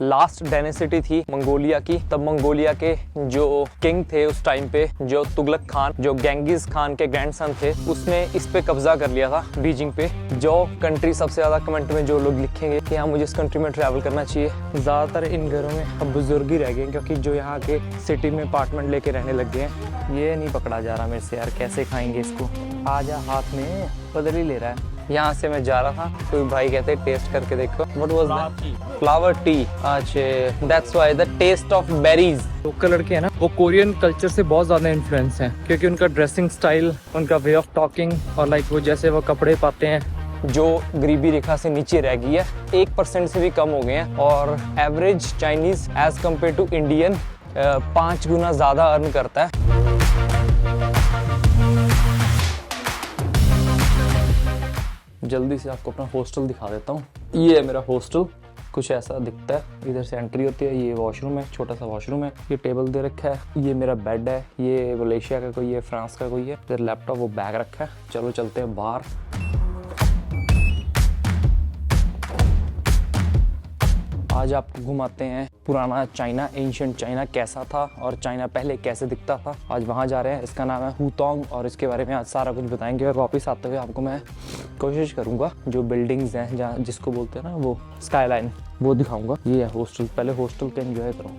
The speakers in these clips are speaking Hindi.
लास्ट डायनेसिटी थी मंगोलिया की। तब मंगोलिया के जो किंग थे उस टाइम पे, जो तुगलक खान, जो गेंगिस खान के ग्रैंडसन थे, उसने इस पे कब्जा कर लिया था बीजिंग पे। जो कंट्री सबसे ज्यादा कमेंट में जो लोग लिखेंगे कि हाँ मुझे इस कंट्री में ट्रैवल करना चाहिए, ज्यादातर इन घरों में अब बुजुर्ग ही रह गए, क्योंकि जो यहाँ के सिटी में अपार्टमेंट लेके रहने लग गए हैं। ये नहीं पकड़ा जा रहा मेरे से यार, कैसे खाएंगे इसको। आजा, हाथ में बदल ही ले रहा है। यहाँ से मैं जा रहा था, कोई भाई कहते टेस्ट करके देखो। What was that? Flower tea. अच्छा, that's why the taste of berries. Local लड़के हैं ना, वो कोरियन कल्चर से बहुत ज्यादा इन्फ्लुएंस हैं, क्योंकि उनका ड्रेसिंग स्टाइल, उनका वे ऑफ टॉकिंग और लाइक वो जैसे वो कपड़े पाते हैं, जो गरीबी रेखा से नीचे रह गई है, 1% से भी कम हो गए हैं। और average Chinese as compare to Indian 5 गुना ज्यादा अर्न करता है। जल्दी से आपको अपना हॉस्टल दिखा देता हूँ। ये है मेरा हॉस्टल, कुछ ऐसा दिखता है। इधर से एंट्री होती है, ये वॉशरूम है, छोटा सा वॉशरूम है, ये टेबल दे रखा है, ये मेरा बेड है, ये मलेशिया का कोई है, फ्रांस का कोई है, इधर लैपटॉप, वो बैग रखा है। चलो चलते हैं बाहर। आज आपको घुमाते हैं पुराना चाइना, एंशिएंट चाइना कैसा था और चाइना पहले कैसे दिखता था। आज वहाँ जा रहे हैं, इसका नाम है हुतोंग, और इसके बारे में आज सारा कुछ बताएंगे। और वापस आते हुए आपको मैं कोशिश करूँगा जो बिल्डिंग्स हैं, जहाँ जिसको बोलते हैं ना वो स्काईलाइन, वो दिखाऊँगा। ये है हॉस्टल, पहले हॉस्टल का एंजॉय करो।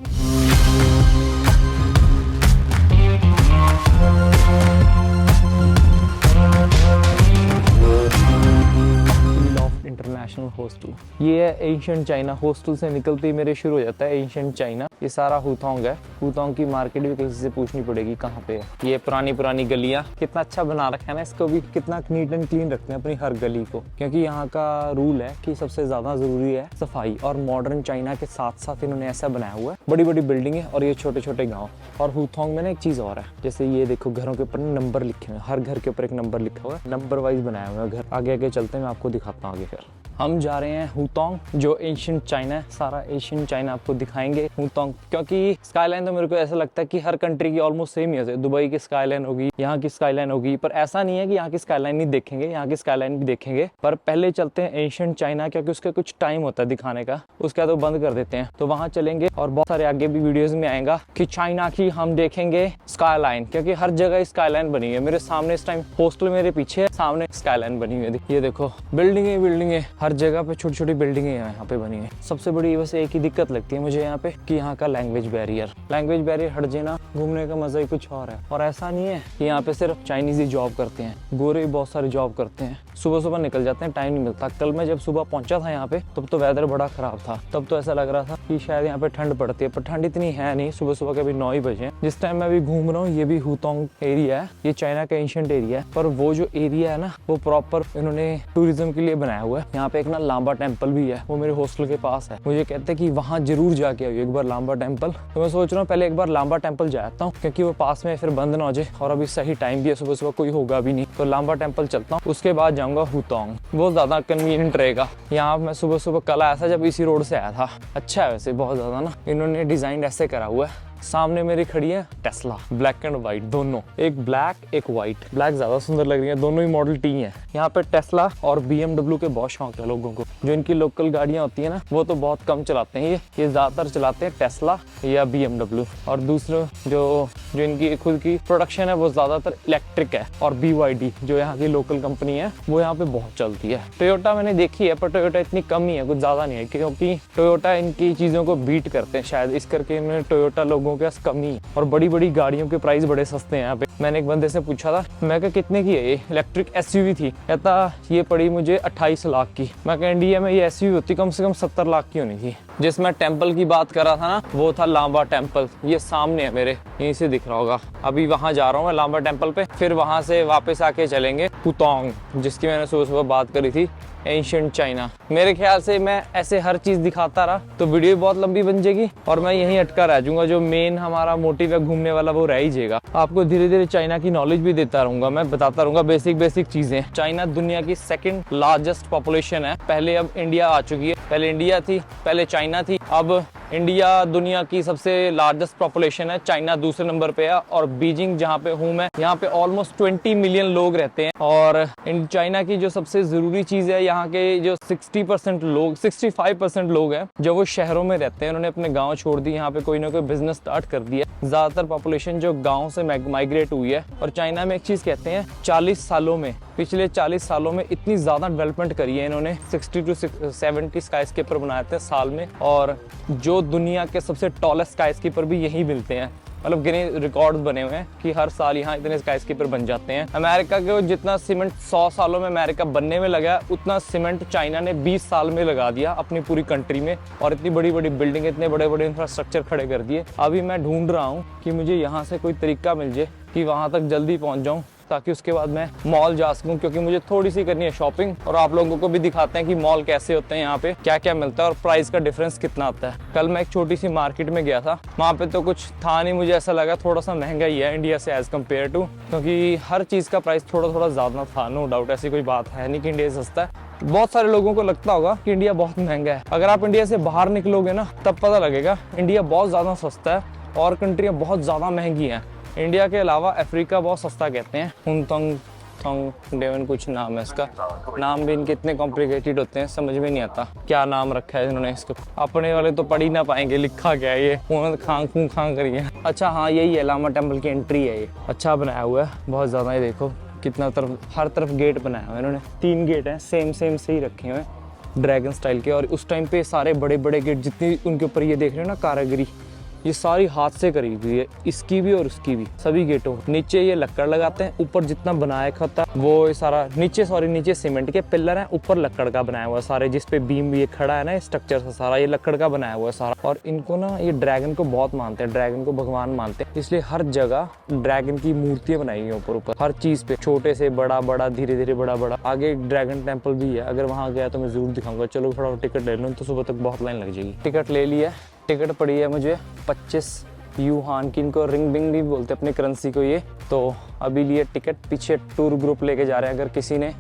इंटरनेशनल हॉस्टल, ये है एंशिएंट चाइना। हॉस्टल से निकलते ही मेरे शुरू हो जाता है एंशिएंट चाइना। ये सारा हुतोंग है। हुतोंग की मार्केट भी किसी से पूछनी पड़ेगी कहाँ पे है। ये पुरानी पुरानी गलियाँ, कितना अच्छा बना रखा है ना इसको भी, कितना नीट एंड क्लीन रखते हैं अपनी हर गली को, क्योंकि यहाँ का रूल है कि सबसे ज्यादा जरूरी है सफाई। और मॉडर्न चाइना के साथ साथ इन्होंने ऐसा बनाया हुआ है, बड़ी बड़ी बिल्डिंग और ये छोटे छोटे गाँव। और हुतोंग में ना एक चीज और है, जैसे ये देखो घरों के ऊपर नंबर लिखे हुए हैं, हर घर के ऊपर एक नंबर लिखा हुआ है, नंबर वाइज बनाया हुआ है घर। आगे आगे चलते हैं, मैं आपको दिखाता हूँ आगे। फिर हम जा रहे हैं हुतोंग, जो एंशिएंट चाइना है। सारा एंशिएंट चाइना आपको दिखाएंगे हुतोंग, क्योंकि स्काईलाइन तो मेरे को ऐसा लगता है कि हर कंट्री की ऑलमोस्ट सेम ही है। दुबई की स्काईलाइन होगी, यहाँ की स्काईलाइन होगी, पर ऐसा नहीं है कि यहाँ की स्काईलाइन नहीं देखेंगे, यहाँ की स्काईलाइन भी देखेंगे। पर पहले चलते हैं एंशिएंट चाइना, क्योंकि उसका कुछ टाइम होता है दिखाने का, उसका तो बंद कर देते हैं। तो वहाँ चलेंगे और बहुत सारे आगे भी वीडियोज में आएगा कि चाइना की हम देखेंगे स्काईलाइन, क्योंकि हर जगह स्काईलाइन बनी है। मेरे सामने इस टाइम हॉस्टल मेरे पीछे है, सामने स्काईलाइन बनी हुई है। ये देखो बिल्डिंगे बिल्डिंगे, हर जगह पे छोटी छोटी बिल्डिंगें यहाँ पे बनी है। सबसे बड़ी बस एक ही दिक्कत लगती है मुझे यहाँ पे कि यहाँ का लैंग्वेज बैरियर हट जाना, घूमने का मजा ही कुछ और है। और ऐसा नहीं है कि यहाँ पे सिर्फ चाइनीज ही जॉब करते हैं, गोरे भी बहुत सारे जॉब करते हैं। सुबह सुबह निकल जाते हैं, टाइम नहीं मिलता। कल मैं जब सुबह पहुंचा था यहाँ पे, तब तो वेदर बड़ा खराब था, तब तो ऐसा लग रहा था कि शायद यहाँ पे ठंड पड़ती है, पर ठंड इतनी है नहीं। सुबह सुबह के अभी 9 ही बजे। जिस टाइम मैं अभी घूम रहा हूँ, ये भी हुतोंग एरिया है, ये चाइना का एंशिएंट एरिया है। पर वो जो एरिया है ना, वो प्रॉपर इन्होंने टूरिज्म के लिए बनाया हुआ है। यहाँ पे एक ना लांबा टेम्पल भी है, वो मेरे हॉस्टल के पास है। मुझे कहते हैं कि वहाँ जरूर जाके आओ एक बार लांबा टेम्पल। तो मैं सोच रहा हूँ पहले एक बार लांबा टेम्पल जाता हूँ, क्योंकि वो पास में फिर बंद ना हो जाए, और अभी सही टाइम भी है, सुबह सुबह कोई होगा भी नहीं। तो लांबा टेम्पल चलता हूँ, उसके बाद जाऊंगा हुतोंग, बहुत ज्यादा कन्वीनियंट रहेगा। यहाँ मैं सुबह सुबह कल आया था, जब इसी रोड से आया था। अच्छा है वैसे बहुत ज्यादा ना, इन्होंने डिजाइन ऐसे करा हुआ है। सामने मेरी खड़ी है टेस्ला, ब्लैक एंड व्हाइट दोनों, एक ब्लैक एक व्हाइट। ब्लैक ज्यादा सुंदर लग रही है, दोनों ही मॉडल टी है। यहाँ पे टेस्ला और BMW के बहुत शौक है लोगों को। जो इनकी लोकल गाड़ियां होती है ना, वो तो बहुत कम चलाते हैं, ये ज्यादातर चलाते हैं टेस्ला या BMW। और दूसरे जो इनकी खुद की प्रोडक्शन है वो ज्यादातर इलेक्ट्रिक है। और BYD जो यहाँ की लोकल कंपनी है, वो यहाँ पे बहुत चलती है। टोयोटा मैंने देखी है, पर टोयोटा इतनी कम ही है, कुछ ज्यादा नहीं है, क्योंकि टोयोटा इनकी चीजों को बीट करते हैं शायद, इस करके इन्होंने टोयोटा लोगों के पास कमी। और बड़ी बड़ी गाड़ियों के प्राइस बड़े सस्ते हैं यहाँ पे। मैंने एक बंदे से पूछा था, मैं कहा कितने की है ये? इलेक्ट्रिक SUV थी, कहता ये पड़ी मुझे 28 लाख की। मैं कहा इंडिया में ये SUV होती कम से कम 70 लाख की होनी थी। जिसमें टेम्पल की बात कर रहा था ना, वो था लांबा टेम्पल। ये सामने है मेरे, यहीं से दिख रहा होगा। अभी वहां जा रहा हूँ मैं लांबा टेम्पल पे, फिर वहां से वापस आके चलेंगे हुतोंग, जिसकी मैंने सुबह सुबह बात करी थी, एंशिएंट चाइना। मेरे ख्याल से मैं ऐसे हर चीज दिखाता रहा तो वीडियो बहुत लंबी बन जाएगी और मैं यहीं अटका रह जाऊंगा। जो मेन हमारा मोटिव है घूमने वाला, वो रह ही जाएगा। आपको धीरे धीरे चाइना की नॉलेज भी देता रहूंगा, मैं बताता रहूंगा बेसिक चीजें। चाइना दुनिया की 2nd लार्जेस्ट पॉपुलेशन है। पहले अब इंडिया आ चुकी है, पहले इंडिया थी, पहले चाइना थी, अब इंडिया दुनिया की सबसे लार्जेस्ट पॉपुलेशन है, चाइना दूसरे नंबर पे है, और बीजिंग जहाँ पे हूँ मैं, यहाँ पे ऑलमोस्ट 20 मिलियन लोग रहते हैं। और इन चाइना की जो सबसे जरूरी चीज है, यहाँ के जो 60% लोग, 65% लोग हैं जो वो शहरों में रहते हैं, उन्होंने अपने गाँव छोड़ दिए, यहाँ पे कोई ना कोई बिजनेस स्टार्ट कर दिया। ज्यादातर पॉपुलेशन जो गाँव से माइग्रेट हुई है। और चाइना में एक चीज कहते हैं, 40 सालों में, पिछले 40 सालों में इतनी ज्यादा डेवलपमेंट करी है इन्होंने, 60 to 70 स्काईस्केपर बनाए थे साल में, और जो दुनिया के सबसे टॉलेस्ट स्काईस्केपर भी यही मिलते हैं। मतलब गिने रिकॉर्ड बने हुए हैं कि हर साल यहाँ इतने स्काईस्केपर बन जाते हैं। अमेरिका के जितना सीमेंट 100 सालों में अमेरिका बनने में लगा, उतना सीमेंट चाइना ने 20 साल में लगा दिया अपनी पूरी कंट्री में, और इतनी बड़ी बड़ी बिल्डिंग, इतने बड़े बड़े इंफ्रास्ट्रक्चर खड़े कर दिए। अभी मैं ढूंढ रहा हूँ कि मुझे यहाँ से कोई तरीका मिल जाए कि वहाँ तक जल्दी पहुँच जाऊँ, ताकि उसके बाद मैं मॉल जा सकूं, क्योंकि मुझे थोड़ी सी करनी है शॉपिंग, और आप लोगों को भी दिखाते हैं कि मॉल कैसे होते हैं, यहाँ पे क्या क्या मिलता है और प्राइस का डिफरेंस कितना आता है। कल मैं एक छोटी सी मार्केट में गया था, वहाँ पे तो कुछ था नहीं, मुझे ऐसा लगा थोड़ा सा महंगा ही है इंडिया से एज कम्पेयर टू, क्योंकि हर चीज़ का प्राइस थोड़ा थोड़ा ज़्यादा था। नो डाउट, ऐसी कोई बात है नहीं कि इंडिया सस्ता है। बहुत सारे लोगों को लगता होगा कि इंडिया बहुत महंगा है। अगर आप इंडिया से बाहर निकलोगे ना, तब पता लगेगा इंडिया बहुत ज़्यादा सस्ता है और कंट्रियाँ बहुत ज़्यादा महंगी हैं। इंडिया के अलावा अफ्रीका बहुत सस्ता कहते हैं, हुनतोंग डेवन कुछ नाम है इसका। नाम भी इनके इतने कॉम्प्लिकेटेड होते हैं, समझ में नहीं आता क्या नाम रखा है इन्होंने इसको। अपने वाले तो पढ़ ही ना पाएंगे, लिखा क्या है ये, उन्होंने खां करी है। अच्छा हाँ, यही है लामा टेम्पल की एंट्री है। ये अच्छा बनाया हुआ है बहुत ज़्यादा। ये देखो कितना तरफ, हर तरफ गेट बनाया हुआ है इन्होंने। 3 गेट हैं, सेम से ही रखे हुए हैं ड्रैगन स्टाइल के। और उस टाइम पे सारे बड़े बड़े गेट जितनी उनके ऊपर ये देख रहे हो ना कारीगरी, ये सारी हाथ से करी हुई है, इसकी भी और उसकी भी, सभी गेटों। नीचे ये लक्कड़ लगाते हैं, ऊपर जितना बनाया होता है वो सारा नीचे सीमेंट के पिलर हैं, ऊपर लक्कड़ का बनाया हुआ है सारे, जिसपे बीम भी ये खड़ा है ना, स्ट्रक्चर से सारा ये लक्कड़ का बनाया हुआ है सारा। और इनको ना ये ड्रैगन को बहुत मानते हैं, ड्रैगन को भगवान मानते हैं, इसलिए हर जगह ड्रैगन की मूर्तियां बनाई हुई है ऊपर हर चीज पे, छोटे से बड़ा बड़ा, धीरे धीरे बड़ा बड़ा। आगे एक ड्रैगन टेम्पल भी है, अगर वहाँ गया तो मैं जरूर दिखाऊंगा। चलो थोड़ा टिकट ले लूँ, तो सुबह तक बहुत लाइन लग जाएगी। टिकट ले लिया, टिकट पड़ी है मुझे 25 यूहान की, इनको रिंग बिंग भी बोलते हैं अपनी करेंसी को ये। तो अभी लिए टिकट, पीछे टूर ग्रुप लेके जा रहे हैं। अगर किसी ने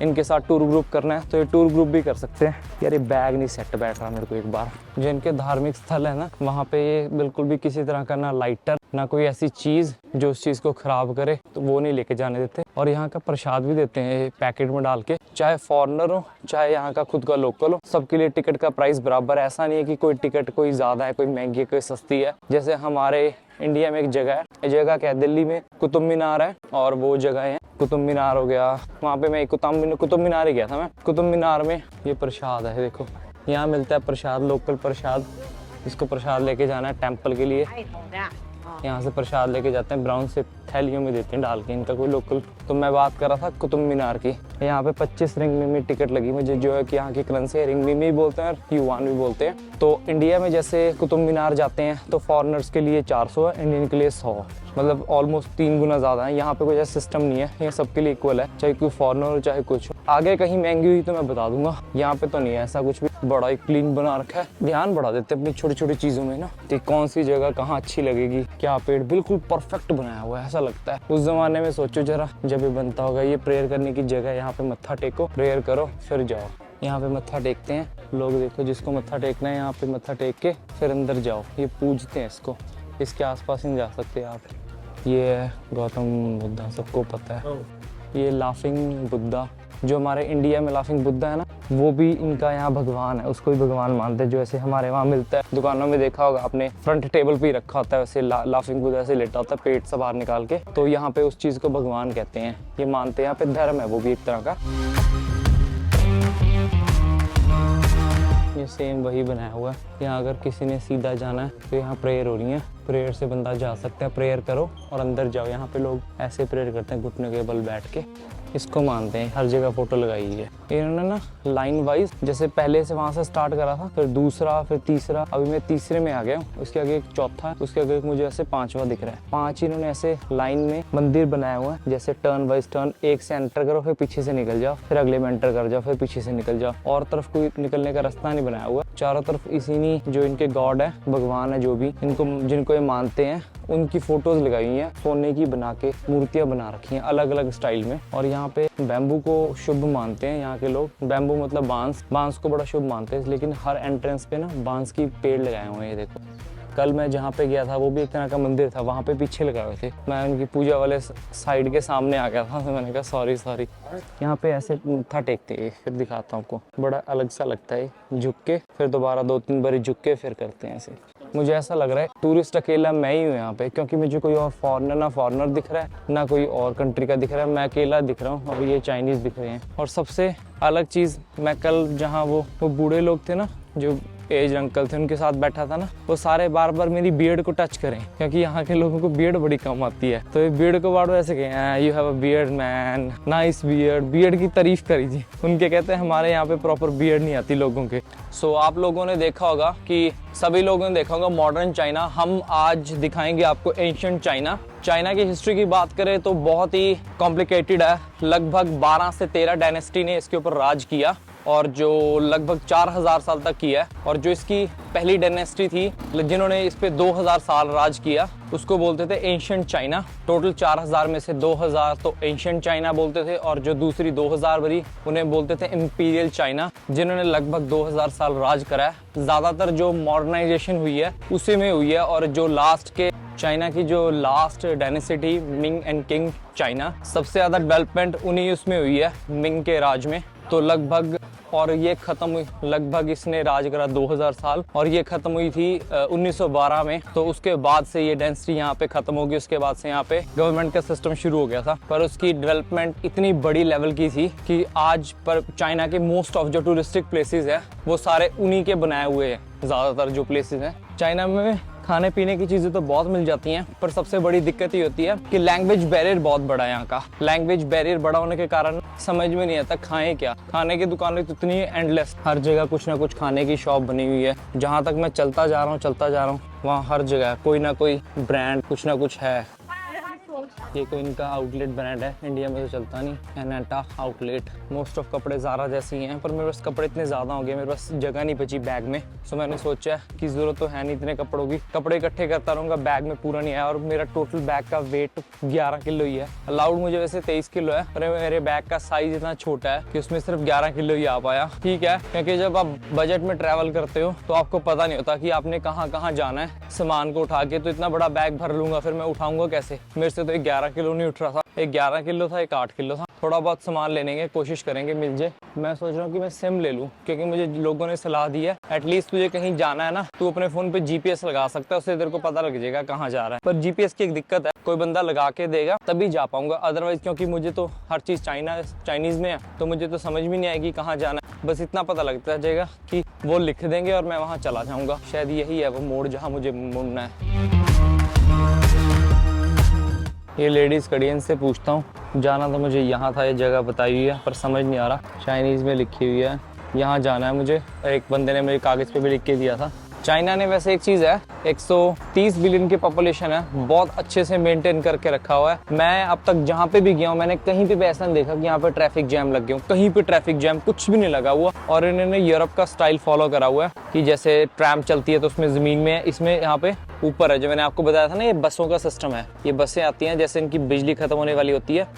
इनके साथ टूर ग्रुप करना है तो ये टूर ग्रुप भी कर सकते हैं। यार ये बैग नहीं सेट बैठ रहा मेरे को एक बार। जो इनके धार्मिक स्थल है ना, वहाँ पे ये बिल्कुल भी किसी तरह का ना लाइटर, ना कोई ऐसी चीज़ जो उस चीज़ को खराब करे, तो वो नहीं लेके जाने देते। और यहाँ का प्रसाद भी देते हैं पैकेट में डाल के, चाहे फॉरेनर हो चाहे यहाँ का खुद का लोकल हो, सबके लिए टिकट का प्राइस बराबर है। ऐसा नहीं है कि कोई टिकट कोई ज़्यादा है, कोई महंगी है, कोई सस्ती है। जैसे हमारे इंडिया में एक जगह है, ये जगह क्या है, दिल्ली में कुतुब मीनार है, और वो जगह है कुतुब मीनार हो गया, वहाँ पे मैं कुतुब मीनार ही गया था मैं। कुतुब मीनार में ये प्रसाद है, देखो यहाँ मिलता है प्रसाद, लोकल प्रसाद। इसको प्रसाद लेके जाना है टेम्पल के लिए, यहाँ से प्रसाद लेके जाते हैं, ब्राउन से थैलियों में देते हैं डाल के, इनका कोई लोकल। तो मैं बात कर रहा था कुतुब मीनार की, यहाँ पे 25 रिंग मिमी टिकट लगी मुझे, जो है कि यहाँ की करेंसी है, रिंग मिमी बोलते हैं और युआन भी बोलते हैं। तो इंडिया में जैसे कुतुब मीनार जाते हैं तो फॉरेनर्स के लिए 400 है, इंडियन के लिए 100, मतलब ऑलमोस्ट 3 गुना ज़्यादा है। यहाँ पे कोई ऐसा सिस्टम नहीं है, ये सबके लिए इक्वल है, चाहे कोई फॉरेनर हो चाहे कुछ। आगे कहीं महंगी हुई तो मैं बता दूंगा, यहाँ पे तो नहीं है ऐसा कुछ भी। बड़ा ही क्लीन बना रखा है, ध्यान बढ़ा देते अपनी छोटी छोटी चीज़ों में ना, कि कौन सी जगह कहाँ अच्छी लगेगी, क्या पेड़, बिल्कुल परफेक्ट बनाया हुआ है, ऐसा लगता है। उस जमाने में सोचो जरा, जब ये बनता होगा, ये प्रेयर करने की जगह, यहाँ पे मत्था टेको, प्रेयर करो, फिर जाओ। यहाँ पे मत्था टेकते हैं लोग, देखो जिसको मत्था टेकना है यहाँ पे मत्था टेक के फिर अंदर जाओ, ये पूजते हैं इसको। इसके आसपास नहीं जा सकते आप। ये है गौतम बुद्धा, सबको पता है। ये लाफिंग बुद्धा, जो हमारे इंडिया में लाफिंग बुद्धा है ना, वो भी इनका यहाँ भगवान है, उसको भी भगवान मानते हैं। जो ऐसे हमारे वहाँ मिलता है, दुकानों में देखा होगा आपने, फ्रंट टेबल पे ही रखा होता है, वैसे लाफिंग बुद्धा ऐसे लेटा होता है पेट से बाहर निकाल के। तो यहाँ पे उस चीज़ को भगवान कहते हैं, ये मानते हैं। यहाँ पे धर्म है वो भी एक तरह का। ये सेम वही बनाया हुआ है। यहाँ अगर किसी ने सीधा जाना है तो यहाँ प्रेयर हो रही है, प्रेयर से बंदा जा सकता है। प्रेयर करो और अंदर जाओ। यहाँ पे लोग ऐसे प्रेयर करते हैं, घुटने के बल बैठ के, इसको मानते हैं। हर जगह फोटो लगाई है इन्होंने ना, लाइन वाइज, जैसे पहले से वहाँ से स्टार्ट करा था, फिर दूसरा, फिर तीसरा, अभी मैं तीसरे में आ गया हूँ। उसके आगे एक चौथा है, उसके आगे मुझे ऐसे 5वां दिख रहा है। 5 इन्होंने ऐसे लाइन में मंदिर बनाया हुआ है, जैसे टर्न वाइज टर्न, एक से एंटर करो, फिर पीछे से निकल जाओ, फिर अगले में एंटर कर जाओ, फिर पीछे से निकल जाओ। और तरफ कोई निकलने का रास्ता नहीं बनाया हुआ, चारों तरफ इसी जो इनके गॉड है, भगवान है, जो भी इनको जिनको ये मानते हैं, उनकी फोटोज लगाई हुई हैं, सोने की बना के मूर्तियां बना रखी हैं अलग अलग स्टाइल में। और यहाँ पे बैम्बू को शुभ मानते हैं यहाँ के लोग। बैम्बू मतलब बांस को बड़ा शुभ मानते हैं, लेकिन हर एंट्रेंस पे ना बांस की पेड़ लगाए हुए हैं। ये देखो, कल मैं जहाँ पे गया था वो भी एक तरह का मंदिर था, वहाँ पे पीछे लगाए हुए थे। मैं उनकी पूजा वाले साइड के सामने आ गया था, तो मैंने कहा सॉरी। यहाँ पे ऐसे मत्था टेकते हैं, फिर दिखाता हूँ आपको, बड़ा अलग सा लगता है। झुक के फिर दोबारा 2-3 बार झुक के फिर करते हैं ऐसे। मुझे ऐसा लग रहा है टूरिस्ट अकेला मैं ही हूँ यहाँ पे, क्योंकि मुझे कोई और फॉरेनर दिख रहा है ना कोई और कंट्री का दिख रहा है। मैं अकेला दिख रहा हूँ, अभी ये चाइनीज दिख रहे हैं। और सबसे अलग चीज़, मैं कल जहाँ वो बूढ़े लोग थे ना, जो एज अंकल थे, उनके साथ बैठा था ना, वो सारे बार बार मेरी बियर्ड को टच करें, क्योंकि यहाँ के लोगों को बियर्ड बड़ी कम आती है। तो ये बियर्ड को बार बार ऐसे कहें, you have a beard man, nice beard की तारीफ करी थी। उनके कहते हैं हमारे यहाँ पे प्रॉपर बियर्ड नहीं आती लोगों के। सो आप लोगों ने देखा होगा कि सभी लोगों ने देखा होगा मॉडर्न चाइना। हम आज दिखाएंगे आपको एंशिएंट चाइना। चाइना की हिस्ट्री की बात करें तो बहुत ही कॉम्प्लिकेटेड है। लगभग 12 से 13 डायनेस्टी ने इसके ऊपर राज किया, और जो लगभग 4000 साल तक किया है। और जो इसकी पहली डायनेस्टी थी जिन्होंने इस पे 2000 साल राज किया, उसको बोलते थे एंशिएंट चाइना। टोटल 4000 में से 2000 तो एंशिएंट चाइना बोलते थे, और जो दूसरी 2000 बरी उन्हें बोलते थे इंपीरियल चाइना, जिन्होंने लगभग 2000 साल राज करा है। ज्यादातर जो मॉडर्नाइजेशन हुई है उसी में हुई है। और जो लास्ट के चाइना की जो last dynasty Ming and king China, सबसे ज्यादा डेवलपमेंट उन्हीं उसमें हुई है, मिंग के राज में। तो लगभग, और ये खत्म हुई लगभग, इसने राज करा 2000 साल, और ये खत्म हुई थी 1912 में। तो उसके बाद से ये डेंसिटी यहाँ पे खत्म होगी। उसके बाद से यहाँ पे गवर्नमेंट का सिस्टम शुरू हो गया था, पर उसकी डेवलपमेंट इतनी बड़ी लेवल की थी कि आज पर चाइना के मोस्ट ऑफ जो टूरिस्टिक प्लेसेस है वो सारे उन्हीं के बनाए हुए हैं। ज्यादातर जो प्लेसेस हैं चाइना में, खाने पीने की चीजें तो बहुत मिल जाती हैं, पर सबसे बड़ी दिक्कत ये होती है कि लैंग्वेज बैरियर बहुत बड़ा है यहाँ का। लैंग्वेज बैरियर बड़ा होने के कारण समझ में नहीं आता खाएं क्या। खाने की दुकानें तो इतनी एंडलेस, हर जगह कुछ ना कुछ खाने की शॉप बनी हुई है। जहाँ तक मैं चलता जा रहा हूँ वहाँ हर जगह कोई ना कोई ब्रांड कुछ ना कुछ है। ये कोई इनका आउटलेट ब्रांड है, इंडिया में तो चलता नहीं, एनाटा आउटलेट। मोस्ट ऑफ कपड़े ज़ारा जैसे ही हैं, पर मेरे पास कपड़े इतने ज़्यादा हो गए, मेरे पास जगह नहीं बची बैग में। सो मैंने सोचा कि ज़रूरत तो है नहीं इतने कपड़ों की, कपड़े इकट्ठे करता रहूँगा, बैग में पूरा नहीं आया। और मेरा टोटल बैग का वेट 11 किलो ही है। अलाउड मुझे वैसे 23 किलो है, पर मेरे बैग का साइज इतना छोटा है कि उसमें सिर्फ 11 किलो ही आ पाया। ठीक है, क्योंकि जब आप बजट में ट्रैवल करते हो तो आपको पता नहीं होता कि आपने कहाँ कहाँ जाना है सामान को उठा के। तो इतना बड़ा बैग भर लूंगा, फिर मैं उठाऊंगा कैसे? मेरे से तो एक 11 किलो नहीं उठ रहा था, एक 11 किलो था, एक 8 किलो था। थोड़ा बहुत सामान लेने की कोशिश करेंगे मिल जाए। मैं सोच रहा हूँ कि मैं सिम ले लूँ, क्योंकि मुझे लोगों ने सलाह दी है एटलीस्ट तुझे कहीं जाना है ना, तू अपने फोन पे जीपीएस लगा सकता है, उससे तेरे को पता लग जाएगा कहाँ जा रहा है। पर जीपीएस की एक दिक्कत है, कोई बंदा लगा के देगा तभी जा पाऊंगा, अदरवाइज क्योंकि मुझे तो हर चीज़ चाइनीज में है, तो मुझे तो समझ भी नहीं आएगी कहाँ जाना है। बस इतना पता लगता जाएगा कि वो लिख देंगे और मैं वहाँ चला जाऊँगा। शायद यही है वो मोड़ जहाँ मुझे मुड़ना है। ये लेडीज़ खड़ी है, इनसे पूछता हूँ। जाना तो मुझे यहाँ था, ये जगह बताई हुई है, पर समझ नहीं आ रहा, चाइनीज़ में लिखी हुई है यहाँ जाना है मुझे। एक बंदे ने मेरे कागज़ पे भी लिख के दिया था। चाइना ने वैसे एक चीज़ है, 130 बिलियन की पॉपुलेशन है, बहुत अच्छे से मेंटेन करके रखा हुआ है। मैं अब तक जहाँ पे भी गया हूँ मैंने कहीं पे भी ऐसा नहीं देखा कि यहाँ पे ट्रैफिक जैम लग गया, कहीं पे ट्रैफिक जैम कुछ भी नहीं लगा हुआ। और इन्होंने यूरोप का स्टाइल फॉलो करा हुआ है कि जैसे ट्रैम चलती है तो उसमें ज़मीन में है, इसमें यहाँ पे ऊपर है। जो मैंने आपको बताया था ना, ये बसों का सिस्टम है। ये बसें आती हैं, जैसे इनकी बिजली खत्म होने वाली होती है,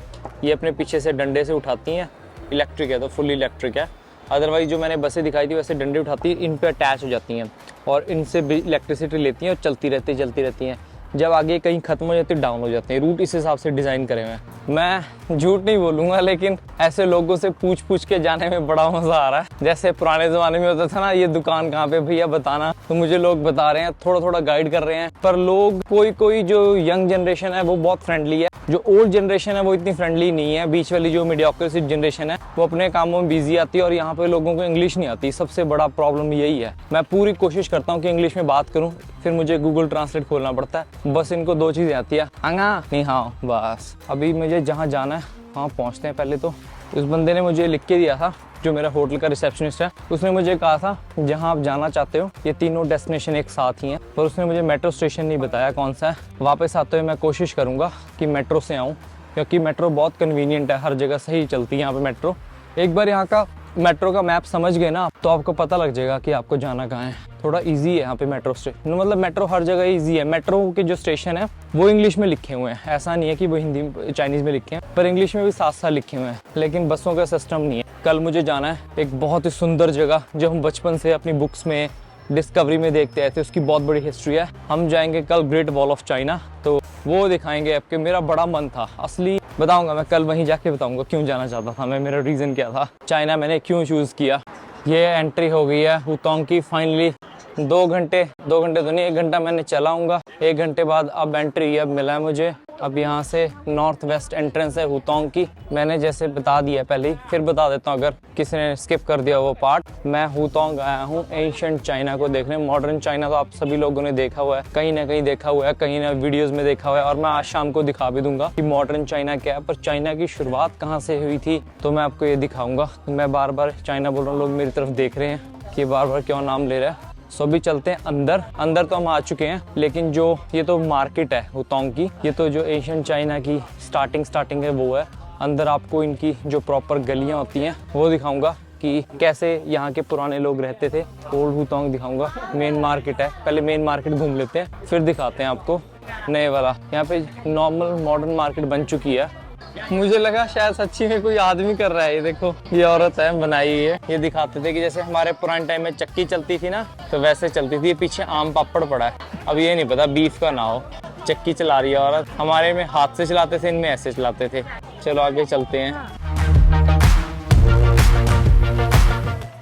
ये अपने पीछे से डंडे से उठाती हैं। इलेक्ट्रिक है तो फुल इलेक्ट्रिक है, अदरवाइज जो मैंने बसें दिखाई थी वैसे डंडे उठाती है, इन पे अटैच हो जाती हैं और इनसे इलेक्ट्रिसिटी लेती हैं और चलती रहती हैं। जब आगे कहीं खत्म हो जाती है डाउन हो जाते हैं। रूट इस हिसाब से डिज़ाइन करे हुए हैं। मैं झूठ नहीं बोलूँगा, लेकिन ऐसे लोगों से पूछ के जाने में बड़ा मज़ा आ रहा है। जैसे पुराने ज़माने में होता था ना, ये दुकान कहाँ पे भैया बताना, तो मुझे लोग बता रहे हैं, थोड़ा गाइड कर रहे हैं। पर लोग कोई जो यंग जनरेशन है वो बहुत फ्रेंडली है, जो ओल्ड जनरेशन है वो इतनी फ्रेंडली नहीं है। बीच वाली जो मीडियोक्रेसी जनरेशन है वो अपने कामों में बिजी आती है, और यहाँ पे लोगों को इंग्लिश नहीं आती। सबसे बड़ा प्रॉब्लम यही है। मैं पूरी कोशिश करता हूँ कि इंग्लिश में बात करूँ, फिर मुझे गूगल ट्रांसलेट खोलना पड़ता है। बस इनको 2 चीज़ें आती है, आंगा नहीं हाँ बस। अभी मुझे जहाँ जाना है वहाँ पहुँचते हैं। पहले तो उस बंदे ने मुझे लिख के दिया था, जो मेरा होटल का रिसेप्शनिस्ट है, उसने मुझे कहा था जहाँ आप जाना चाहते हो ये तीनों डेस्टिनेशन एक साथ ही हैं, पर उसने मुझे मेट्रो स्टेशन नहीं बताया कौन सा है। वापस आते हुए मैं कोशिश करूँगा कि मेट्रो से आऊँ, क्योंकि मेट्रो बहुत कन्वीनियंट है, हर जगह सही चलती है यहाँ पे मेट्रो। एक बार यहाँ का मेट्रो का मैप समझ गए ना तो आपको पता लग जाएगा कि आपको जाना कहाँ है। थोड़ा इजी है यहाँ पे मेट्रो स्टेशन, मतलब मेट्रो हर जगह इजी है। मेट्रो के जो स्टेशन है वो इंग्लिश में लिखे हुए हैं, ऐसा नहीं है कि वो हिंदी चाइनीज में लिखे हैं, पर इंग्लिश में भी साथ साथ लिखे हुए हैं। लेकिन बसों का सिस्टम नहीं है। कल मुझे जाना है एक बहुत ही सुंदर जगह जो हम बचपन से अपनी बुक्स में डिस्कवरी में देखते आए थे, उसकी बहुत बड़ी हिस्ट्री है। हम जाएंगे कल ग्रेट वॉल ऑफ चाइना, तो वो दिखाएंगे आपके। मेरा बड़ा मन था, असली बताऊंगा मैं कल, वहीं जाके बताऊंगा क्यों जाना चाहता था मैं, मेरा रीज़न क्या था, चाइना मैंने क्यों चूज़ किया। ये एंट्री हो गई है हुतोंग की फाइनली। 2 घंटे तो नहीं, 1 घंटा मैंने चलाऊंगा, 1 घंटे बाद अब एंट्री अब मिला है मुझे। अब यहाँ से नॉर्थ वेस्ट एंट्रेंस है हुतोंग की, मैंने जैसे बता दिया पहले ही, फिर बता देता हूँ अगर किसी ने स्किप कर दिया वो पार्ट। मैं हुतोंग आया हूँ एंशिएंट चाइना को देखने। मॉडर्न चाइना तो आप सभी लोगों ने देखा हुआ है, कहीं ना कहीं देखा हुआ है, कहीं ना वीडियोस में देखा हुआ है, और मैं आज शाम को दिखा भी दूंगा कि मॉडर्न चाइना क्या है। पर चाइना की शुरुआत कहाँ से हुई थी तो मैं आपको ये दिखाऊंगा। मैं बार बार चाइना बोल रहा हूँ, लोग मेरी तरफ देख रहे हैं कि बार बार क्यों नाम ले रहा है। सो अभी चलते हैं अंदर। अंदर तो हम आ चुके हैं, लेकिन जो ये तो मार्केट है हुतोंग की, ये तो जो एशियन चाइना की स्टार्टिंग है वो है। अंदर आपको इनकी जो प्रॉपर गलियां होती हैं वो दिखाऊंगा कि कैसे यहाँ के पुराने लोग रहते थे। ओल्ड हुतोंग दिखाऊंगा। मेन मार्केट है, पहले मेन मार्केट घूम लेते हैं, फिर दिखाते हैं आपको नए वाला। यहाँ पे नॉर्मल मॉडर्न मार्केट बन चुकी है। मुझे लगा शायद सच्ची में कोई आदमी कर रहा है। ये देखो, ये औरत है बनाई है। ये दिखाते थे कि जैसे हमारे पुराने टाइम में चक्की चलती थी ना, तो वैसे चलती थी। ये पीछे आम पापड़ पड़ा है, अब ये नहीं पता बीफ का ना हो। चक्की चला रही है औरत। हमारे में हाथ से चलाते थे, इनमें ऐसे चलाते थे। चलो आगे चलते हैं।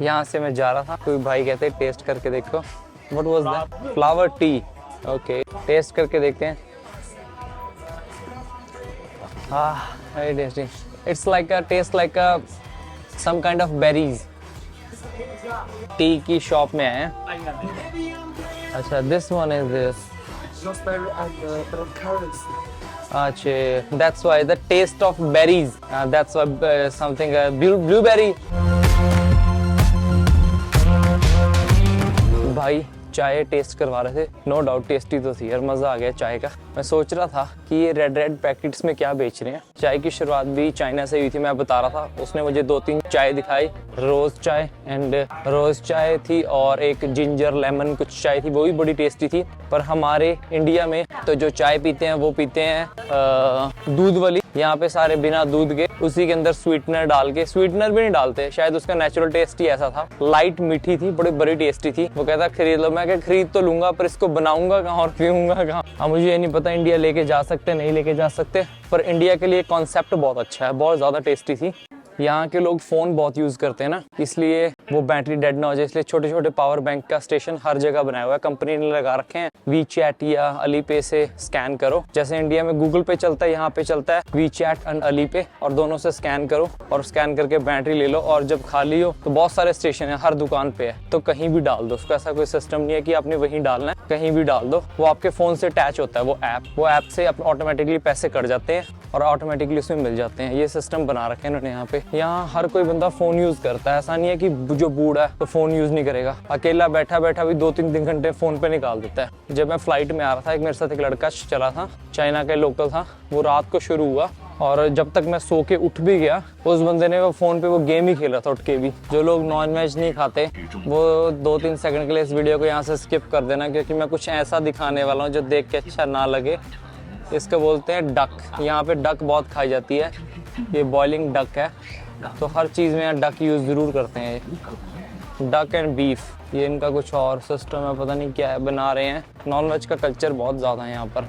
यहाँ से मैं जा रहा था, कोई भाई कहते टेस्ट करके देखो। What was that? Flower tea. Okay, test करके देखते हैं। Very tasty. It's like a taste like a some kind of berries. T की शॉप में है। अच्छा, this one is this. Raspberry and currants. अच्छा, that's why the taste of berries. That's why something blueberry. भाई चाय टेस्ट करवा रहे थे, नो डाउट टेस्टी तो थी यार, मजा आ गया चाय का। मैं सोच रहा था कि ये रेड पैकेट्स में क्या बेच रहे हैं। चाय की शुरुआत भी चाइना से हुई थी, मैं बता रहा था। उसने मुझे 2-3 चाय दिखाई, रोज चाय थी और एक जिंजर लेमन कुछ चाय थी, वो भी बड़ी टेस्टी थी। पर हमारे इंडिया में तो जो चाय पीते हैं वो पीते हैं दूध वाली। यहाँ पे सारे बिना दूध के, उसी के अंदर स्वीटनर डाल के, स्वीटनर भी नहीं डालते, शायद उसका नेचुरल टेस्ट ही ऐसा था। लाइट मीठी थी, बड़ी टेस्टी थी। वो कहता खरीद लो, मैं खरीद तो लूंगा पर इसको बनाऊंगा कहाँ और पीऊंगा कहाँ। अब मुझे ये नहीं पता इंडिया लेके जा सकते नहीं लेके जा सकते, पर इंडिया के लिए कॉन्सेप्ट बहुत अच्छा है, बहुत ज्यादा टेस्टी थी। यहाँ के लोग फोन बहुत यूज करते हैं ना, इसलिए वो बैटरी डेड ना हो जाए, इसलिए छोटे छोटे पावर बैंक का स्टेशन हर जगह बनाया हुआ है। कंपनी ने लगा रखे हैं। वीचैट या अली पे से स्कैन करो, जैसे इंडिया में गूगल पे चलता है, यहाँ पे चलता है वीचैट एंड अली पे, और दोनों से स्कैन करो और स्कैन करके बैटरी ले लो। और जब खाली हो तो बहुत सारे स्टेशन है, हर दुकान पे है, तो कहीं भी डाल दो उसका। ऐसा कोई सिस्टम नहीं है कि आपने वहीं डालना है, कहीं भी डाल दो। वो आपके फोन से अटैच होता है, वो ऐप से ऑटोमेटिकली पैसे कट जाते हैं और ऑटोमेटिकली उसमें मिल जाते हैं। ये सिस्टम बना रखे हैं इन्होंने यहाँ पे। यहाँ हर कोई बंदा फोन यूज करता है, ऐसा नहीं है कि जो बूढ़ा है तो फोन यूज नहीं करेगा। अकेला बैठा भी 2-3 घंटे फोन पे निकाल देता है। जब मैं फ्लाइट में आ रहा था, एक मेरे साथ एक लड़का चला था, चाइना का लोकल था, वो रात को शुरू हुआ और जब तक मैं सो के उठ भी गया, उस बंदे ने वो फोन पे वो गेम ही खेला था उठ के भी। जो लोग नॉन वेज नहीं खाते वो 2-3 सेकंड के लिए इस वीडियो को यहाँ से स्किप कर देना, क्योंकि मैं कुछ ऐसा दिखाने वाला हूँ जो देख के अच्छा ना लगे। इसको बोलते हैं डक। यहाँ पे डक बहुत खाई जाती है, ये बॉइलिंग डक है, तो हर चीज़ में यहाँ डक यूज़ ज़रूर करते हैं। डक एंड बीफ, ये इनका कुछ और सिस्टम है, पता नहीं क्या है बना रहे हैं। नॉन वेज का कल्चर बहुत ज़्यादा है यहाँ पर।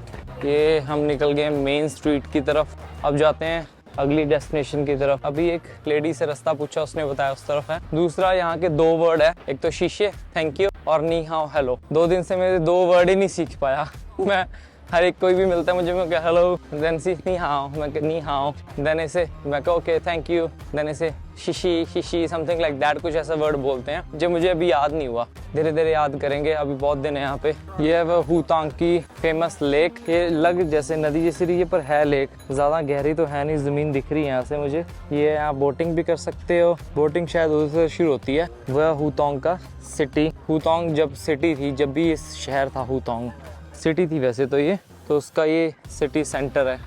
ये हम निकल गए मेन स्ट्रीट की तरफ, अब जाते हैं अगली डेस्टिनेशन की तरफ। अभी एक लेडी से रास्ता पूछा, उसने बताया उस तरफ है। दूसरा यहाँ के 2 वर्ड है, एक तो शीशे थैंक यू और नी हाओ हेलो। 2 दिन से मेरे 2 वर्ड ही नहीं सीख पाया मैं। हर एक कोई भी मिलता है मुझे, मैं हेलो, देन सी नी हाओ, मैं नी हाओ, देन ऐसे मैं कह ओके थैंक यू, देन ऐसे शिशी समथिंग लाइक दैट, कुछ ऐसा वर्ड बोलते हैं जो मुझे अभी याद नहीं हुआ। धीरे धीरे याद करेंगे, अभी बहुत दिन है यहाँ पे। ये है वो हुतोंग की फेमस लेक। ये लग जैसे नदी जैसी रही है पर है लेक, ज्यादा गहरी तो है नहीं, जमीन दिख रही है यहाँ से मुझे। ये यहाँ बोटिंग भी कर सकते हो, बोटिंग शायद उधर से शुरू होती है। वह हुतोंग का सिटी, हुतोंग जब सिटी थी, जब भी इस शहर था, हुतोंग सिटी थी वैसे तो ये, तो उसका ये सिटी सेंटर है।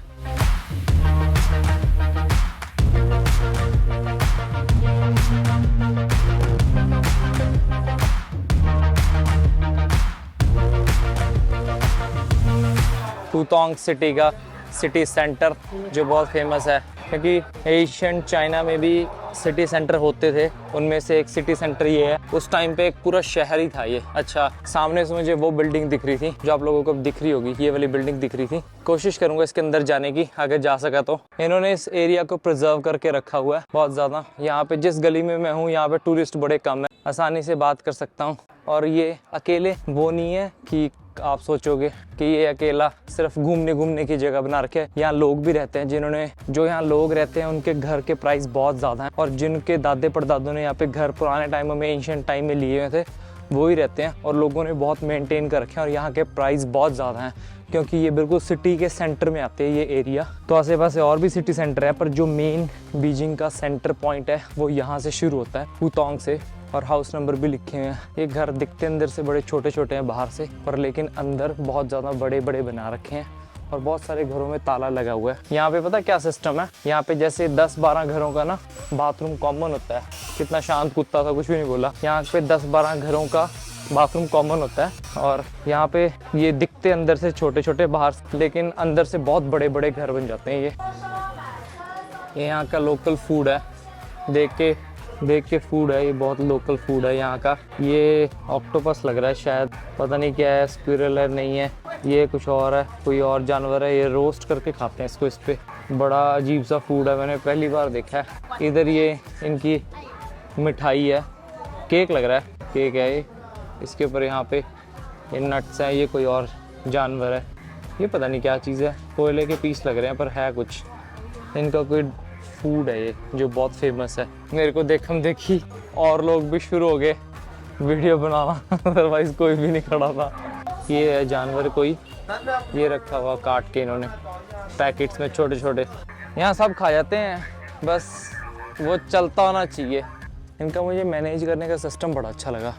हुतोंग सिटी का सिटी सेंटर जो बहुत फेमस है, क्योंकि एशियन चाइना में भी सिटी सेंटर होते थे, उनमें से एक सिटी सेंटर ये है। उस टाइम पे एक पूरा शहर ही था ये। अच्छा, सामने से मुझे वो बिल्डिंग दिख रही थी जो आप लोगों को दिख रही होगी, ये वाली बिल्डिंग दिख रही थी। कोशिश करूंगा इसके अंदर जाने की, अगर जा सका तो। इन्होंने इस एरिया को प्रिजर्व करके रखा हुआ है बहुत ज़्यादा। यहाँ पे जिस गली में मैं हूँ यहाँ पे टूरिस्ट बड़े कम है, आसानी से बात कर सकता हूँ। और ये अकेले वो नहीं है कि आप सोचोगे कि ये अकेला सिर्फ घूमने की जगह बना रखे है। यहाँ लोग भी रहते हैं, जो यहाँ लोग रहते हैं उनके घर के प्राइस बहुत ज़्यादा हैं, और जिनके दादे परदादों ने यहाँ पे घर पुराने टाइमों में एंशिएंट टाइम में लिए हुए थे वो ही रहते हैं, और लोगों ने बहुत मेंटेन कर रखे हैं। और यहाँ के प्राइस बहुत ज़्यादा हैं क्योंकि ये बिल्कुल सिटी के सेंटर में आते हैं ये एरिया। तो आसे पासे और भी सिटी सेंटर है, पर जो मेन बीजिंग का सेंटर पॉइंट है वो यहाँ से शुरू होता है, हुतोंग से। और हाउस नंबर भी लिखे हुए हैं। ये घर दिखते अंदर से बड़े छोटे छोटे हैं बाहर से, पर लेकिन अंदर बहुत ज़्यादा बड़े बड़े बना रखे हैं, और बहुत सारे घरों में ताला लगा हुआ है। यहाँ पे पता क्या सिस्टम है, यहाँ पे जैसे 10-12 घरों का ना बाथरूम कॉमन होता है। कितना शांत कुत्ता था, कुछ भी नहीं बोला। यहाँ पे 10-12 घरों का बाथरूम कॉमन होता है, और यहाँ पे ये दिखते अंदर से छोटे छोटे बाहर, लेकिन अंदर से बहुत बड़े बड़े घर बन जाते हैं। ये यहाँ का लोकल फूड है, देख के फूड है, ये बहुत लोकल फूड है यहाँ का। ये ऑक्टोपस लग रहा है शायद, पता नहीं क्या है, स्क्विरल है नहीं है, ये कुछ और है, कोई और जानवर है। ये रोस्ट करके खाते हैं इसको। इस पे बड़ा अजीब सा फूड है, मैंने पहली बार देखा है। इधर ये इनकी मिठाई है, केक लग रहा है, केक है ये। इसके ऊपर यहाँ पे ये नट्स हैं, ये कोई और जानवर है, ये पता नहीं क्या चीज़ है। कोयले के पीस लग रहे हैं, पर है कुछ। इनका कोई फूड है ये जो बहुत फेमस है। मेरे को देखी और लोग भी शुरू हो गए वीडियो बनाना, अदरवाइज कोई भी नहीं खड़ा था। ये है जानवर कोई, ये रखा हुआ काट के इन्होंने पैकेट्स में छोटे छोटे। यहाँ सब खा जाते हैं, बस वो चलता होना चाहिए। इनका मुझे मैनेज करने का सिस्टम बड़ा अच्छा लगा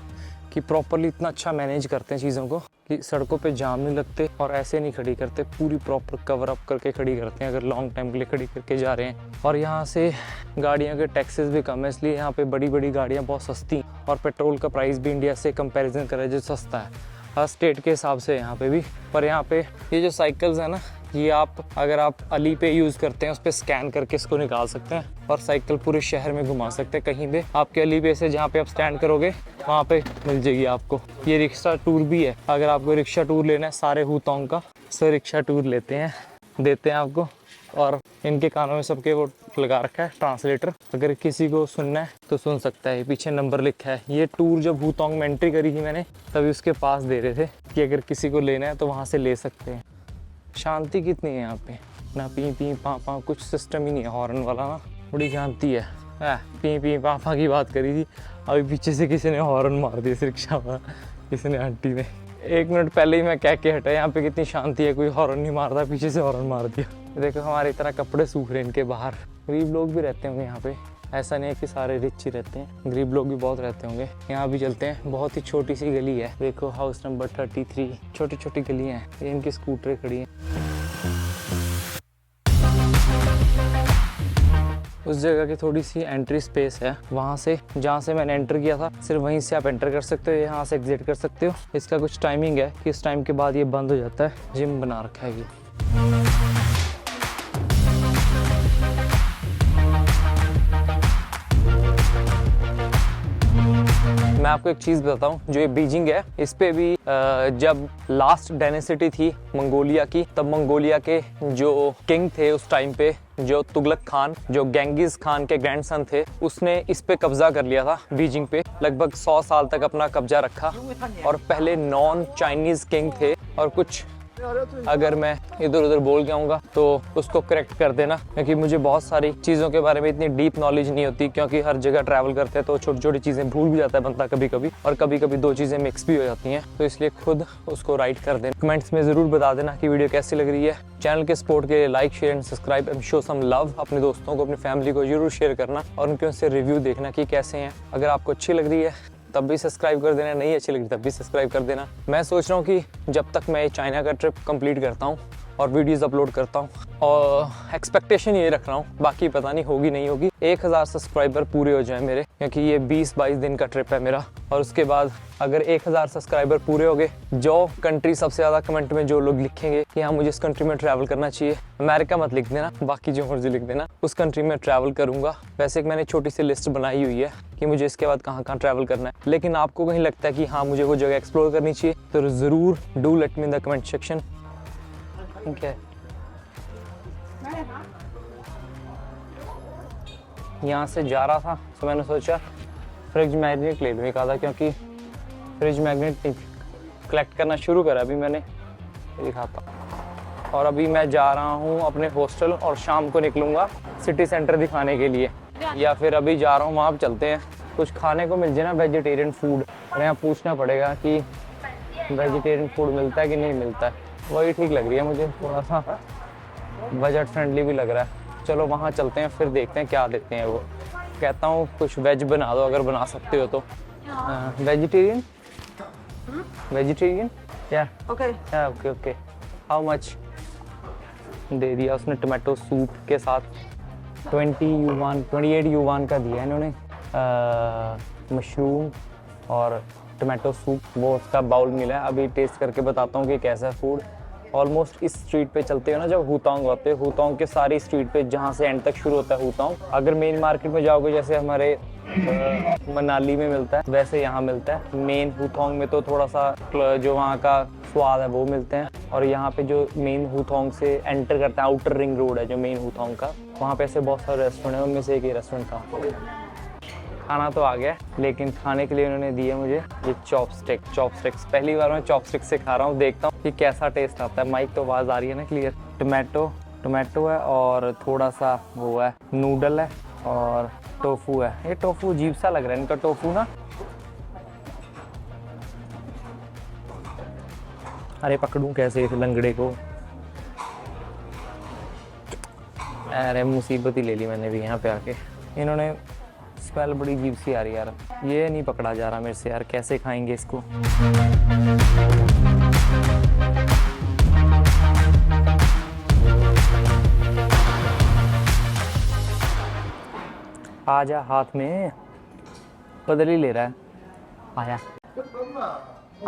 कि प्रॉपरली इतना अच्छा मैनेज करते हैं चीज़ों को कि सड़कों पे जाम नहीं लगते, और ऐसे नहीं खड़ी करते, पूरी प्रॉपर कवर अप करके खड़ी करते हैं अगर लॉन्ग टाइम के लिए खड़ी करके जा रहे हैं। और यहाँ से गाड़ियों के टैक्सेस भी कम है, इसलिए यहाँ पे बड़ी बड़ी गाड़ियाँ बहुत सस्ती हैं, और पेट्रोल का प्राइस भी इंडिया से कंपैरिजन करें जो सस्ता है हर स्टेट के हिसाब से यहाँ पे भी। पर यहाँ पे ये जो साइकिल्स है ना, ये आप अगर आप अली पे यूज़ करते हैं उस पर स्कैन करके इसको निकाल सकते हैं, और साइकिल पूरे शहर में घुमा सकते हैं कहीं भी। आपके अली पे से जहाँ पे आप स्टैंड करोगे वहाँ पे मिल जाएगी आपको। ये रिक्शा टूर भी है, अगर आपको रिक्शा टूर लेना है सारे हुतोंग का, सो रिक्शा टूर देते हैं आपको। और इनके कानों में सबके वो लगा रखा है ट्रांसलेटर, अगर किसी को सुनना है तो सुन सकता है। पीछे नंबर लिखा है। ये टूर जब हुतोंग में एंट्री करी थी मैंने, तभी उसके पास दे रहे थे कि अगर किसी को लेना है तो वहाँ से ले सकते हैं। शांति कितनी है यहाँ पे, ना पी पी पा पा कुछ सिस्टम ही नहीं है हॉर्न वाला ना, बड़ी शांति है। पी पी पा पा की बात करी थी, अभी पीछे से किसी ने हॉर्न मार दिया, रिक्शा वाला, किसी ने आंटी ने। 1 मिनट पहले ही मैं कह के हटा यहाँ पे कितनी शांति है, कोई हॉर्न नहीं मारता, पीछे से हॉर्न मार दिया। देखो हमारी तरह कपड़े सूख रहे हैं इनके बाहर। गरीब लोग भी रहते होंगे यहाँ पे, ऐसा नहीं है कि सारे रिच ही रहते हैं, गरीब लोग भी बहुत रहते होंगे। यहाँ भी चलते हैं, बहुत ही छोटी सी गली है, देखो हाउस नंबर 33। छोटी छोटी गलियाँ हैं, ये इनकी स्कूटरें खड़ी हैं। उस जगह की थोड़ी सी एंट्री स्पेस है, वहाँ से जहाँ से मैंने एंटर किया था सिर्फ वहीं से आप एंटर कर सकते हो, यहाँ से एग्जिट कर सकते हो। इसका कुछ टाइमिंग है कि इस टाइम के बाद ये बंद हो जाता है। जिम बना रखा है ये। मैं आपको एक चीज़ बताता हूँ, जो ये बीजिंग है इस पे भी जब लास्ट डायनेसिटी थी मंगोलिया की, तब मंगोलिया के जो किंग थे उस टाइम पे, जो तुगलक खान, जो गेंगिस खान के ग्रैंडसन थे, उसने इस पे कब्जा कर लिया था बीजिंग पे। लगभग 100 साल तक अपना कब्जा रखा, और पहले नॉन चाइनीज किंग थे। और कुछ अगर मैं इधर उधर बोल गया हूँगा तो उसको करेक्ट कर देना, क्योंकि मुझे बहुत सारी चीज़ों के बारे में इतनी डीप नॉलेज नहीं होती, क्योंकि हर जगह ट्रैवल करते हैं तो छोटी छोटी चीज़ें भूल भी जाता है बंदा कभी कभी, और कभी कभी 2 चीज़ें मिक्स भी हो जाती हैं, तो इसलिए खुद उसको राइट कर देना। कमेंट्स में ज़रूर बता देना कि वीडियो कैसी लग रही है। चैनल के सपोर्ट के लिए like, share and subscribe and show some love. अपने दोस्तों को, अपनी फैमिली को जरूर शेयर करना, और उनके उनसे रिव्यू देखना कि कैसे हैं। अगर आपको अच्छी लग रही है तब भी सब्सक्राइब कर देना, नहीं अच्छी लगी तब भी सब्सक्राइब कर देना। मैं सोच रहा हूँ कि जब तक मैं चाइना का ट्रिप कंप्लीट करता हूँ और वीडियोस अपलोड करता हूँ, और एक्सपेक्टेशन ये रख रहा हूँ, बाकी पता नहीं होगी नहीं होगी। 1000 सब्सक्राइबर पूरे हो जाए मेरे, क्योंकि ये 20-22 दिन का ट्रिप है मेरा। और उसके बाद अगर 1000 सब्सक्राइबर पूरे हो गए, जो कंट्री सबसे ज़्यादा कमेंट में जो लोग लिखेंगे कि हाँ मुझे इस कंट्री में ट्रैवल करना चाहिए, अमेरिका मत लिख देना, बाकी जो मर्जी लिख देना, उस कंट्री में ट्रैवल करूँगा। वैसे एक मैंने छोटी सी लिस्ट बनाई हुई है कि मुझे इसके बाद कहाँ कहाँ ट्रैवल करना है, लेकिन आपको कहीं लगता है कि हाँ मुझे वो जगह एक्सप्लोर करनी चाहिए तो ज़रूर do let me in the comment section. ठीक है, यहाँ से जा रहा था तो मैंने सोचा फ्रिज मैग्नेट ले लूँ एक आधा, क्योंकि फ्रिज मैग्नेट कलेक्ट करना शुरू करा अभी मैंने, दिखाता। और अभी मैं जा रहा हूँ अपने हॉस्टल और शाम को निकलूँगा सिटी सेंटर दिखाने के लिए, या फिर अभी जा रहा हूँ वहाँ चलते हैं, कुछ खाने को मिल जाए ना वेजिटेरियन फूड। और यहाँ पूछना पड़ेगा कि वेजिटेरियन फूड मिलता है कि नहीं मिलता है, वही ठीक लग रही है मुझे, थोड़ा सा बजट फ्रेंडली भी लग रहा है। चलो वहाँ चलते हैं, फिर देखते हैं क्या देते हैं वो। कहता हूँ कुछ वेज बना दो अगर बना सकते हो तो। वेजिटेरियन वेजिटेरियन या Okay. Okay okay. How much? दे दिया उसने टमाटो सूप के साथ 28 युवान का दिया इन्होंने। मशरूम और टमाटो सूप, वो उसका बाउल मिला है। अभी टेस्ट करके बताता हूँ कि कैसा है फूड। ऑलमोस्ट इस स्ट्रीट पे चलते हो ना जब हुतोंग होते हैं, हुतोंग के सारी स्ट्रीट पे जहाँ से एंड तक शुरू होता है हुतोंग। अगर मेन मार्केट में जाओगे जैसे हमारे मनाली में मिलता है वैसे यहाँ मिलता है। मेन हुतोंग में तो थोड़ा सा जो वहाँ का स्वाद है वो मिलते हैं, और यहाँ पे जो मेन हुतोंग से एंटर करता है, आउटर रिंग रोड है जो मेन हुतोंग का, वहाँ पे ऐसे बहुत सारे रेस्टोरेंट हैं, उनमें से एक ही रेस्टोरेंट था। खाना तो आ गया, लेकिन खाने के लिए उन्होंने दिए मुझे ये चॉपस्टिक्स। पहली बार मैं चॉपस्टिक से खा रहा हूँ, देखता हूँ कि कैसा टेस्ट आता है। माइक तो आवाज़ आ रही है ना क्लियर। टोमेटो है और थोड़ा सा वो है नूडल है और टोफू है। ये टोफू अजीब सा लग रहा है इनका टोफू ना। अरे पकड़ूं कैसे इस लंगड़े को? अरे मुसीबत ही ले ली मैंने भी यहाँ पे आके। इन्होंने स्मेल बड़ी अजीब सी आ रही है यार, ये नहीं पकड़ा जा रहा मेरे से यार, कैसे खाएंगे इसको? आजा, हाथ में बदल ही ले रहा है। आया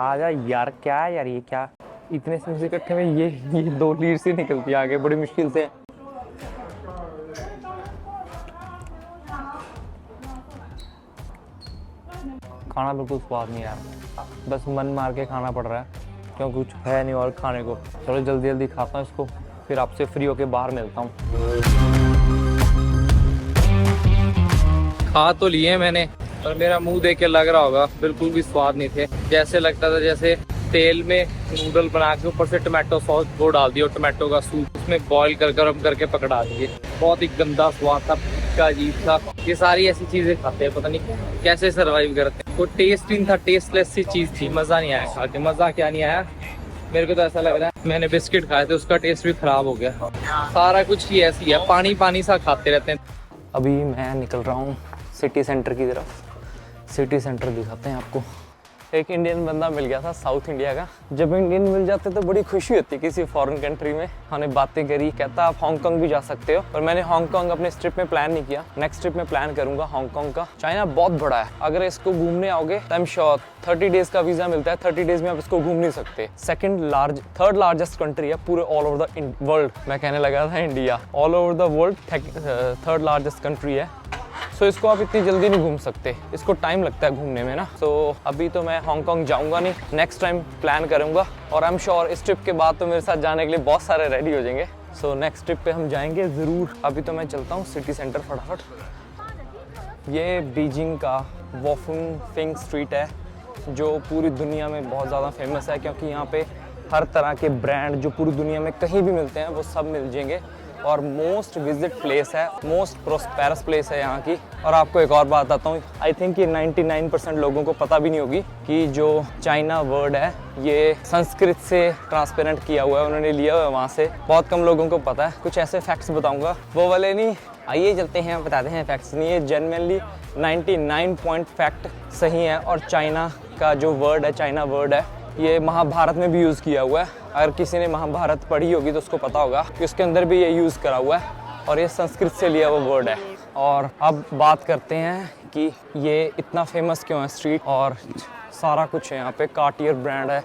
आजा यार, क्या है यार, ये क्या इतने से इकट्ठे में ये 2 लीड से निकलती है आगे बड़ी मुश्किल से। खाना बिल्कुल स्वाद नहीं आया, बस मन मार के खाना पड़ रहा है क्योंकि कुछ है नहीं और खाने को। चलो जल्दी जल्दी खाता हूँ इसको, फिर आपसे फ्री होके बाहर मिलता हूँ। खा तो लिए मैंने, पर मेरा मुंह देख के लग रहा होगा बिल्कुल भी स्वाद नहीं थे। जैसे लगता था जैसे तेल में नूडल बना के ऊपर से टमाटो सॉस वो डाल दिया, टमाटो का सूप उसमें बॉईल कर गर्म करके पकड़ा दिए। बहुत ही गंदा स्वाद था, का अजीब था। ये सारी ऐसी चीजें खाते हैं, पता नहीं कैसे सरवाइव करते हैं। कोई टेस्ट नहीं था, टेस्टलेस सी चीज थी, मजा नहीं आया खा के। मजा क्या नहीं आया, मेरे को तो ऐसा लग रहा है मैंने बिस्किट खाए थे उसका टेस्ट भी खराब हो गया। सारा कुछ ही ऐसी है, पानी पानी सा खाते रहते हैं। अभी मैं निकल रहा हूँ सिटी सेंटर की तरफ। सिटी सेंटर दिखाते हैं आपको। एक इंडियन बंदा मिल गया था साउथ इंडिया का। जब इंडियन मिल जाते तो बड़ी खुशी होती किसी फॉरेन कंट्री में। हमने बातें करी, कहता आप हांगकांग भी जा सकते हो, पर मैंने हांगकांग अपने ट्रिप में प्लान नहीं किया। नेक्स्ट ट्रिप में प्लान करूंगा हांगकांग का। चाइना बहुत बड़ा है, अगर इसको घूमने आओगे तो आई एम श्योर 30 डेज का वीजा मिलता है। 30 डेज में आप इसको घूम नहीं सकते। थर्ड लार्जेस्ट कंट्री है पूरे ऑल ओवर द वर्ल्ड। मैं कहने लगा था India, all over the world third largest country है। सो इसको आप इतनी जल्दी नहीं घूम सकते, इसको टाइम लगता है घूमने में ना। सो अभी तो मैं हांगकांग जाऊंगा नहीं, नेक्स्ट टाइम प्लान करूंगा। और आई एम श्योर इस ट्रिप के बाद तो मेरे साथ जाने के लिए बहुत सारे रेडी हो जाएंगे। सो नेक्स्ट ट्रिप पे हम जाएंगे ज़रूर। अभी तो मैं चलता हूँ सिटी सेंटर फटाफट। ये बीजिंग का वॉफुन फिंग स्ट्रीट है जो पूरी दुनिया में बहुत ज़्यादा फेमस है, क्योंकि यहाँ पे हर तरह के ब्रांड जो पूरी दुनिया में कहीं भी मिलते हैं वो सब मिल जाएंगे। और मोस्ट विजिट प्लेस है, मोस्ट प्रोस्पेरस प्लेस है यहाँ की। और आपको एक और बात बताता हूँ, आई थिंक ये 99% लोगों को पता भी नहीं होगी कि जो चाइना वर्ड है ये संस्कृत से ट्रांसपेरेंट किया हुआ है, उन्होंने लिया हुआ है वहाँ से। बहुत कम लोगों को पता है। कुछ ऐसे फैक्ट्स बताऊँगा, वो वाले नहीं, आइए चलते हैं बताते हैं फैक्ट्स नहीं, ये जेन्युइनली 99 पॉइंट फैक्ट सही है। और चाइना का जो वर्ड है, चाइना वर्ड है, ये महाभारत में भी यूज़ किया हुआ है। अगर किसी ने महाभारत पढ़ी होगी तो उसको पता होगा कि उसके अंदर भी ये यूज़ करा हुआ है और ये संस्कृत से लिया हुआ वर्ड है। और अब बात करते हैं कि ये इतना फेमस क्यों है स्ट्रीट, और सारा कुछ है यहाँ पे। कार्टियर ब्रांड है,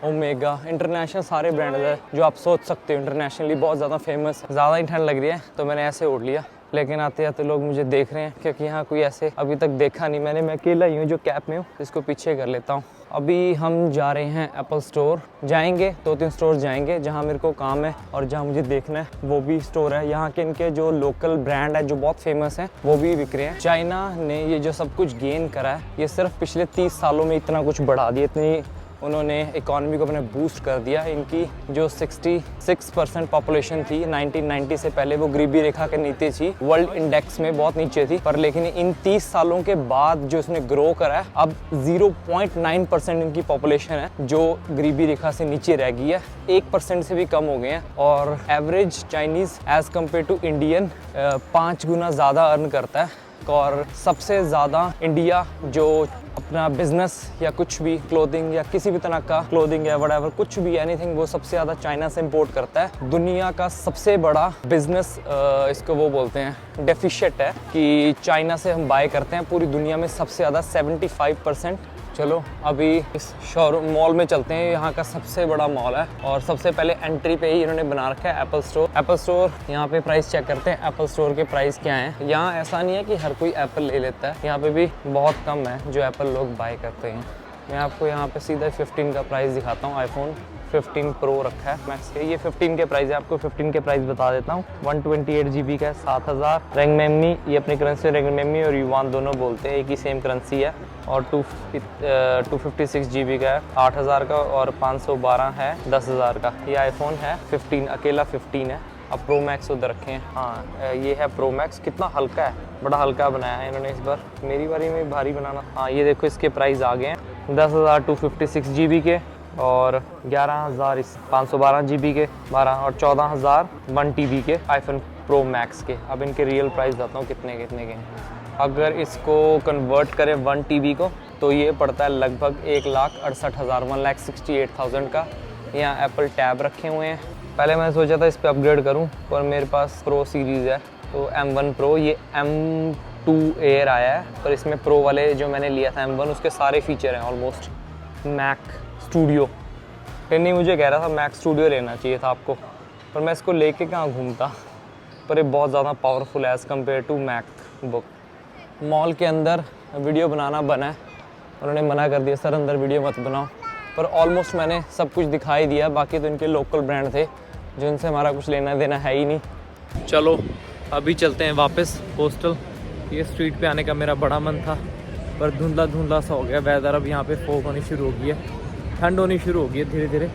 ओमेगा, इंटरनेशनल सारे ब्रांड है जो आप सोच सकते हो इंटरनेशनली बहुत ज़्यादा फेमस है। ज़्यादा ही ठंड लग रही है तो मैंने ऐसे ओढ़ लिया, लेकिन आते आते लोग मुझे देख रहे हैं क्योंकि यहाँ कोई ऐसे अभी तक देखा नहीं मैंने। मैं अकेला ही हूँ जो कैप में हूँ, इसको पीछे कर लेता हूँ। अभी हम जा रहे हैं एप्पल स्टोर, जाएंगे 2-3 स्टोर जाएंगे जहाँ मेरे को काम है और जहाँ मुझे देखना है वो भी स्टोर है। यहाँ के इनके जो लोकल ब्रांड है जो बहुत फेमस है वो भी बिक रहे हैं। चाइना ने ये जो सब कुछ गेन करा है ये सिर्फ पिछले 30 सालों में इतना कुछ बढ़ा दिया, इतनी उन्होंने इकॉनमी को अपने बूस्ट कर दिया। इनकी जो 66% पॉपुलेशन थी 1990 से पहले वो गरीबी रेखा के नीचे थी, वर्ल्ड इंडेक्स में बहुत नीचे थी, पर लेकिन इन 30 सालों के बाद जो इसने ग्रो करा है अब 0.9% इनकी पॉपुलेशन है जो गरीबी रेखा से नीचे रह गई है, 1% से भी कम हो गए हैं। और average Chinese as compare to Indian 5 गुना ज़्यादा अर्न करता है। और सबसे ज़्यादा इंडिया जो अपना बिजनेस या कुछ भी क्लोथिंग या किसी भी तरह का क्लोथिंग या व्हाटएवर कुछ भी एनीथिंग वो सबसे ज़्यादा चाइना से इंपोर्ट करता है। दुनिया का सबसे बड़ा बिजनेस इसको वो बोलते हैं डेफिशिएट है कि चाइना से हम बाय करते हैं पूरी दुनिया में सबसे ज़्यादा 75%। चलो अभी इस शोरूम मॉल में चलते हैं, यहाँ का सबसे बड़ा मॉल है और सबसे पहले एंट्री पे ही इन्होंने बना रखा है एप्पल स्टोर। एप्पल स्टोर यहाँ पे प्राइस चेक करते हैं एप्पल स्टोर के प्राइस क्या हैं। यहाँ ऐसा नहीं है कि हर कोई एप्पल ले लेता है, यहाँ पे भी बहुत कम है जो एप्पल लोग बाय करते हैं। मैं आपको यहाँ पे सीधा 15 का प्राइस दिखाता हूँ। आईफोन 15 प्रो रखा है मैक्स के, ये 15 के प्राइस है। आपको 15 के प्राइस बता देता हूँ। 128 GB का है 7000। रेंगमेमी, ये अपनी करेंसी रेंगमेमी और युआन दोनों बोलते हैं, एक ही सेम करेंसी है। और 256 GB का है 8000 का और 512 है 10,000 का। ये आईफोन है 15, अकेला 15 है। अब प्रो मैक्स उधर रखे हैं। हाँ ये है प्रो मैक्स, कितना हल्का है, बड़ा हल्का बनाया है इन्होंने इस बार, मेरी बारी में भारी बनाना। हाँ ये देखो इसके प्राइस आ गए हैं 10,000 256 GB के और 11,000 512 GB के 12 और 14,000 1 TB के आईफोन प्रो मैक्स के। अब इनके रियल प्राइस बताता हूँ कितने कितने के। अगर इसको कन्वर्ट करें 1 TB को तो ये पड़ता है लगभग 1,68,000 1,68,000 का। यहाँ एप्पल टैब रखे हुए हैं। पहले मैंने सोचा था इस पर अपग्रेड करूं पर मेरे पास प्रो सीरीज़ है तो M1 प्रो, ये M2 एयर आया है पर इसमें प्रो वाले जो मैंने लिया था M1 उसके सारे फीचर हैं ऑलमोस्ट। मैक स्टूडियो, नहीं मुझे कह रहा था मैक स्टूडियो लेना चाहिए था आपको, पर मैं इसको लेके कहाँ घूमता, पर ये बहुत ज़्यादा पावरफुल है as compare to MacBook. Mall के अंदर वीडियो बनाना बना है, उन्होंने मना कर दिया सर अंदर वीडियो मत बनाओ, पर ऑलमोस्ट मैंने सब कुछ दिखाई दिया। बाकी तो इनके लोकल ब्रांड थे जिनसे हमारा कुछ लेना देना है ही नहीं। चलो अभी चलते हैं वापस हॉस्टल। ये स्ट्रीट पे आने का मेरा बड़ा मन था पर धुंधला धुंधला सा हो गया वेदर। अब यहाँ पे फॉग होनी शुरू हो गई है, ठंड होनी शुरू हो गई है धीरे धीरे।